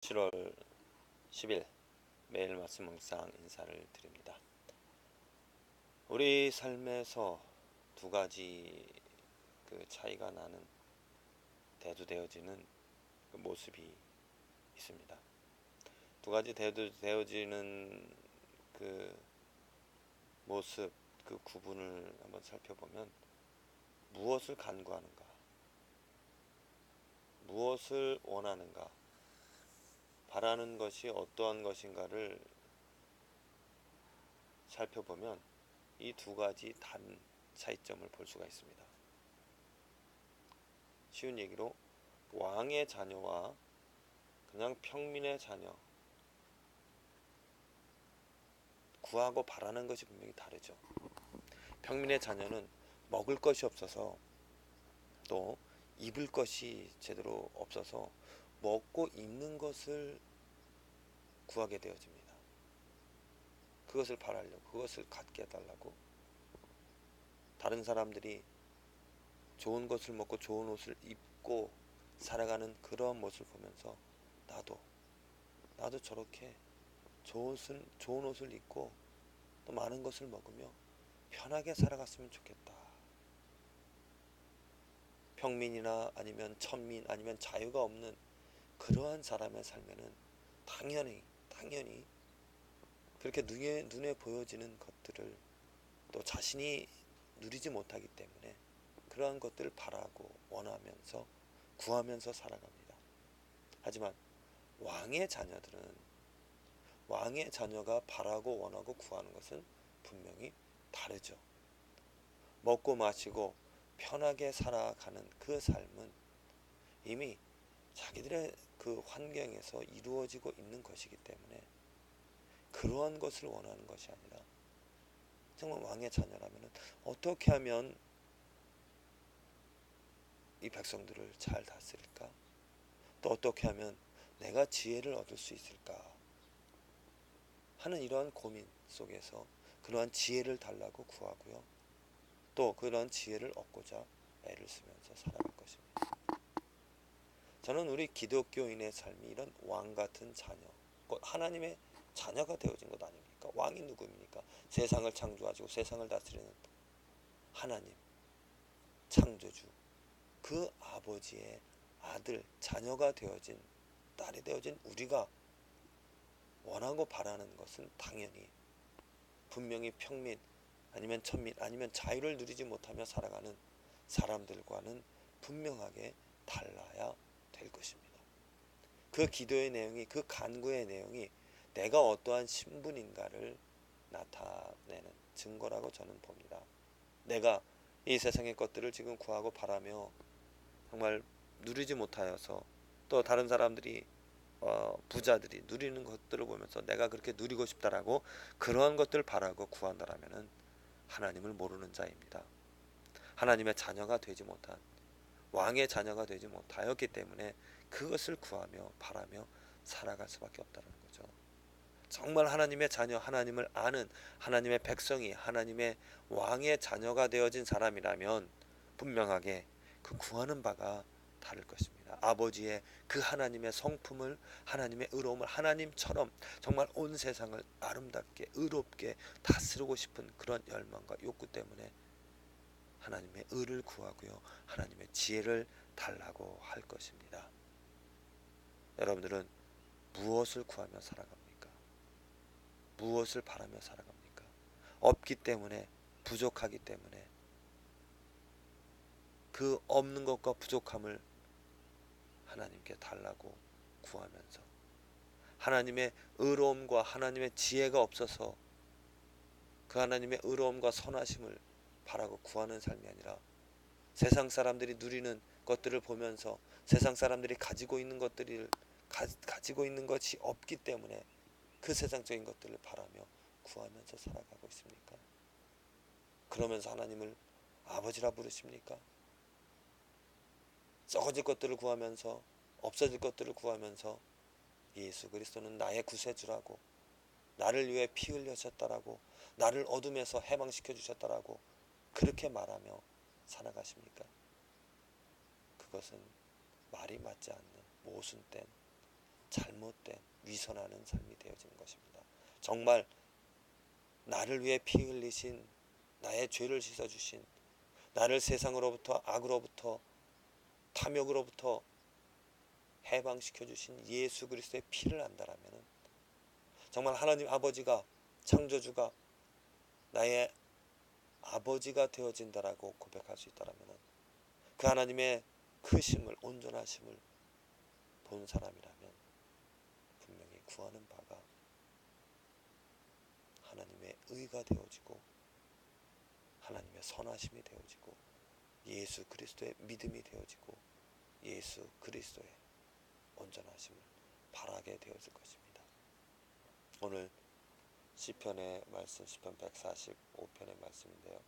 7월 10일 매일 말씀 묵상 인사를 드립니다. 우리 삶에서 두 가지 차이가 나는 대두되어지는 모습이 있습니다. 두 가지 대두되어지는 모습, 구분을 한번 살펴보면 무엇을 간구하는가, 무엇을 원하는가, 바라는 것이 어떠한 것인가를 살펴보면 이 두 가지 단 차이점을 볼 수가 있습니다. 쉬운 얘기로 왕의 자녀와 그냥 평민의 자녀, 구하고 바라는 것이 분명히 다르죠. 평민의 자녀는 먹을 것이 없어서, 또 입을 것이 제대로 없어서 먹고 입는 것을 구하게 되어집니다. 그것을 바라려고, 그것을 갖게 해달라고. 다른 사람들이 좋은 것을 먹고 좋은 옷을 입고 살아가는 그런 모습을 보면서 나도 저렇게 좋은 옷을 입고 또 많은 것을 먹으며 편하게 살아갔으면 좋겠다. 평민이나 아니면 천민, 아니면 자유가 없는 그러한 사람의 삶에는 당연히 그렇게 눈에 보여지는 것들을 또 자신이 누리지 못하기 때문에 그러한 것들을 바라고 원하면서 구하면서 살아갑니다. 하지만 왕의 자녀가 바라고 원하고 구하는 것은 분명히 다르죠. 먹고 마시고 편하게 살아가는 그 삶은 이미 자기들의 그 환경에서 이루어지고 있는 것이기 때문에 그러한 것을 원하는 것이 아니라, 정말 왕의 자녀라면 어떻게 하면 이 백성들을 잘 다스릴까? 또 어떻게 하면 내가 지혜를 얻을 수 있을까? 하는 이러한 고민 속에서 그러한 지혜를 달라고 구하고요. 또 그러한 지혜를 얻고자 애를 쓰면서 살아갈 것입니다. 저는 우리 기독교인의 삶이 이런 왕 같은 자녀, 하나님의 자녀가 되어진 것 아닙니까? 왕이 누구입니까? 세상을 창조하시고 세상을 다스리는 하나님, 창조주, 그 아버지의 아들, 자녀가 되어진, 딸이 되어진 우리가 원하고 바라는 것은 당연히 분명히 평민, 아니면 천민, 아니면 자유를 누리지 못하며 살아가는 사람들과는 분명하게 달라야 될 것입니다. 그 기도의 내용이, 그 간구의 내용이 내가 어떠한 신분인가를 나타내는 증거라고 저는 봅니다. 내가 이 세상의 것들을 지금 구하고 바라며 정말 누리지 못하여서, 또 다른 사람들이 부자들이 누리는 것들을 보면서 내가 그렇게 누리고 싶다라고 그러한 것들을 바라고 구한다라면 하나님을 모르는 자입니다. 하나님의 자녀가 되지 못한, 왕의 자녀가 되지 못하였기 때문에 그것을 구하며 바라며 살아갈 수밖에 없다는 거죠. 정말 하나님의 자녀, 하나님을 아는 하나님의 백성이 하나님의 왕의 자녀가 되어진 사람이라면 분명하게 그 구하는 바가 다를 것입니다. 아버지의 그 하나님의 성품을, 하나님의 의로움을, 하나님처럼 정말 온 세상을 아름답게 의롭게 다스리고 싶은 그런 열망과 욕구 때문에 하나님의 의를 구하고요, 하나님의 지혜를 달라고 할 것입니다. 여러분들은 무엇을 구하며 살아갑니까? 무엇을 바라며 살아갑니까? 없기 때문에, 부족하기 때문에 그 없는 것과 부족함을 하나님께 달라고 구하면서, 하나님의 의로움과 하나님의 지혜가 없어서 그 하나님의 의로움과 선하심을 바라고 구하는 삶이 아니라, 세상 사람들이 누리는 것들을 보면서 세상 사람들이 가지고 있는 것이 없기 때문에 그 세상적인 것들을 바라며 구하면서 살아가고 있습니까? 그러면서 하나님을 아버지라 부르십니까? 썩어질 것들을 구하면서, 없어질 것들을 구하면서 예수 그리스도는 나의 구세주라고, 나를 위해 피 흘리셨다라고, 나를 어둠에서 해방시켜 주셨다라고 그렇게 말하며 살아가십니까? 그것은 말이 맞지 않는 모순된 잘못된 위선하는 삶이 되어지는 것입니다. 정말 나를 위해 피 흘리신, 나의 죄를 씻어주신, 나를 세상으로부터, 악으로부터, 탐욕으로부터 해방시켜 주신 예수 그리스도의 피를 안다라면, 정말 하나님 아버지가, 창조주가 나의 아버지가 되어진다라고 고백할 수 있다라면, 그 하나님의 크심을, 온전하심을 본 사람이라면 분명히 구하는 바가 하나님의 의가 되어지고, 하나님의 선하심이 되어지고, 예수 그리스도의 믿음이 되어지고, 예수 그리스도의 온전하심을 바라게 되어질 것입니다. 오늘 시편의 말씀, 시편 145편의 말씀인데요.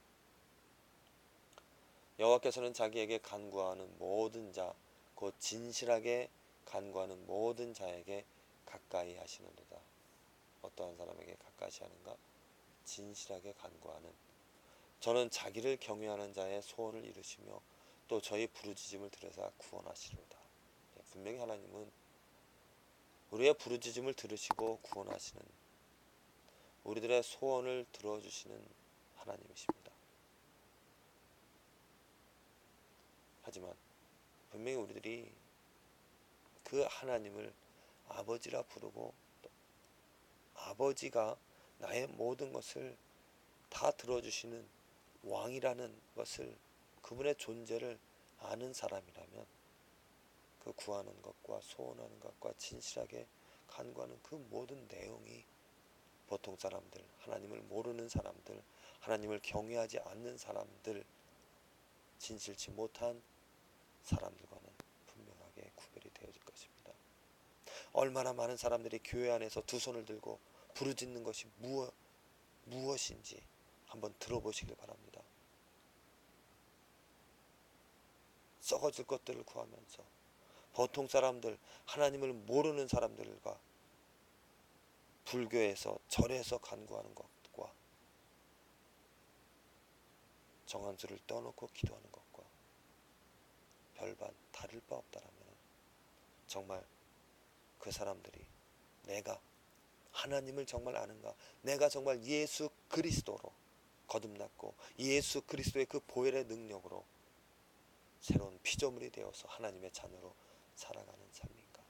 여호와께서는 자기에게 간구하는 모든 자, 곧 진실하게 간구하는 모든 자에게 가까이 하시는도다. 어떠한 사람에게 가까이 하는가? 진실하게 간구하는, 저는 자기를 경외하는 자의 소원을 이루시며 또 저희 부르짖음을 들으사 구원하시리로다. 분명히 하나님은 우리의 부르짖음을 들으시고 구원하시는, 우리들의 소원을 들어주시는 하나님이십니다. 하지만 분명히 우리들이 그 하나님을 아버지라 부르고, 또 아버지가 나의 모든 것을 다 들어주시는 왕이라는 것을, 그분의 존재를 아는 사람이라면, 그 구하는 것과 소원하는 것과 진실하게 간구하는 그 모든 내용이 보통 사람들, 하나님을 모르는 사람들, 하나님을 경외하지 않는 사람들, 진실치 못한 사람들과는 분명하게 구별이 되어질 것입니다. 얼마나 많은 사람들이 교회 안에서 두 손을 들고 부르짖는 것이 무엇인지 한번 들어보시길 바랍니다. 썩어질 것들을 구하면서, 보통 사람들, 하나님을 모르는 사람들과 불교에서, 절에서 간구하는 것과 정한수를 떠놓고 기도하는 것과 별반 다를 바 없다라면, 정말 그 사람들이 내가 하나님을 정말 아는가, 내가 정말 예수 그리스도로 거듭났고 예수 그리스도의 그 보혈의 능력으로 새로운 피조물이 되어서 하나님의 자녀로 살아가는 삶인가.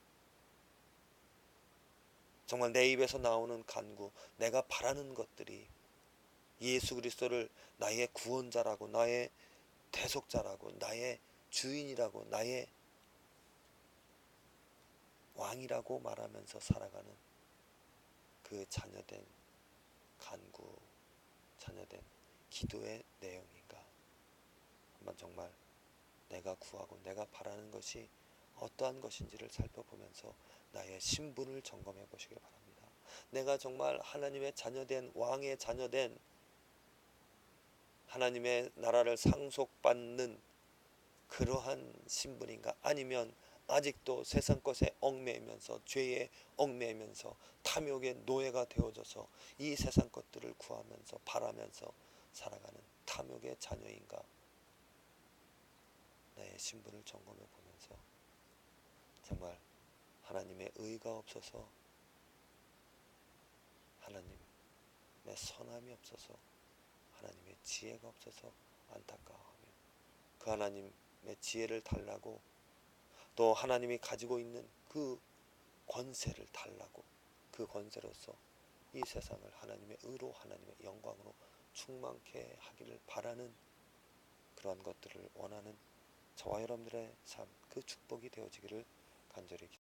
정말 내 입에서 나오는 간구, 내가 바라는 것들이 예수 그리스도를 나의 구원자라고, 나의 대속자라고, 나의 주인이라고, 나의 왕이라고 말하면서 살아가는 그 자녀된 간구, 자녀된 기도의 내용인가. 한번 정말 내가 구하고 내가 바라는 것이 어떠한 것인지를 살펴보면서 나의 신분을 점검해 보시길 바랍니다. 내가 정말 하나님의 자녀된, 왕의 자녀된, 하나님의 나라를 상속받는 그러한 신분인가? 아니면 아직도 세상 것에 얽매이면서, 죄에 얽매이면서 탐욕의 노예가 되어져서 이 세상 것들을 구하면서 바라면서 살아가는 탐욕의 자녀인가? 나의 신분을 점검해 보면서 정말 하나님의 의가 없어서, 하나님의 선함이 없어서, 하나님의 지혜가 없어서 안타까워하며, 그 하나님의 지혜를 달라고, 또 하나님이 가지고 있는 그 권세를 달라고, 그 권세로서 이 세상을 하나님의 의로, 하나님의 영광으로 충만케 하기를 바라는, 그러한 것들을 원하는 저와 여러분들의 삶, 그 축복이 되어지기를 간절히